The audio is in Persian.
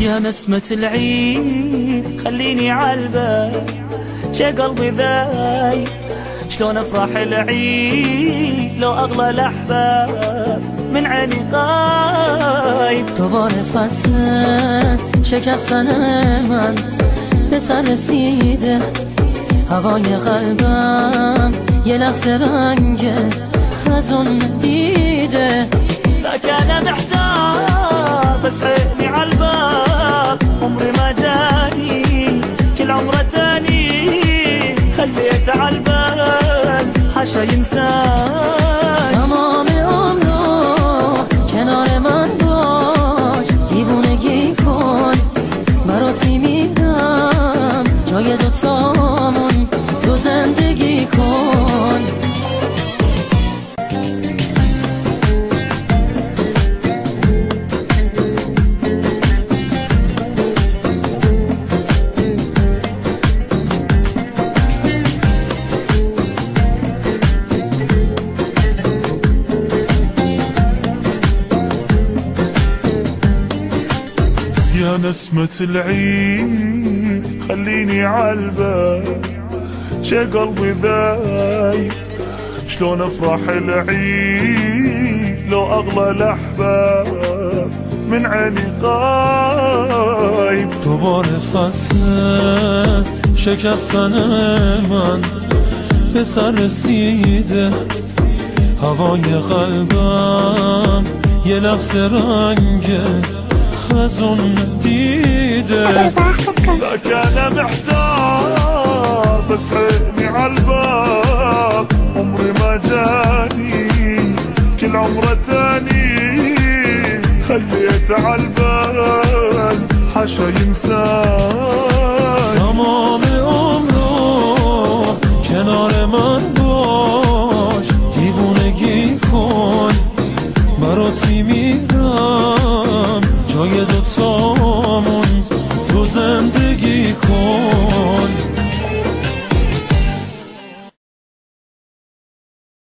يا نسمة العيد خليني عالبال، شي قلبي ذايب شلون افرح العيد لو اغلى الاحباب من عيني غايب. دوباره فصل شکستن من به سر رسیده، هوای قلبم یه لحظه رنگ خزون دیده. ذاك انا محتار بس عيني عالباب، عمري ما جاني كل عمره تاني، خليت عالبال حاشا ينساني. تمام عمرو کنار من باش، دیوونگی کن برات میمیرم، جای دوتامون تو زندگی کن. يا نسمة العيد خليني عالبال، شي قلبي ذايب شلون افرح العيد لو اغلى الاحباب من عيني غايب. دوباره فصل شکستن من به سر رسیده، هوای قلبم یه لحظه رنگ خزون دیده. ذاك انا محتار بس عيني عالباب، عمري ما جاني كل عمره تاني، خليت عالبال حاشا ينساني.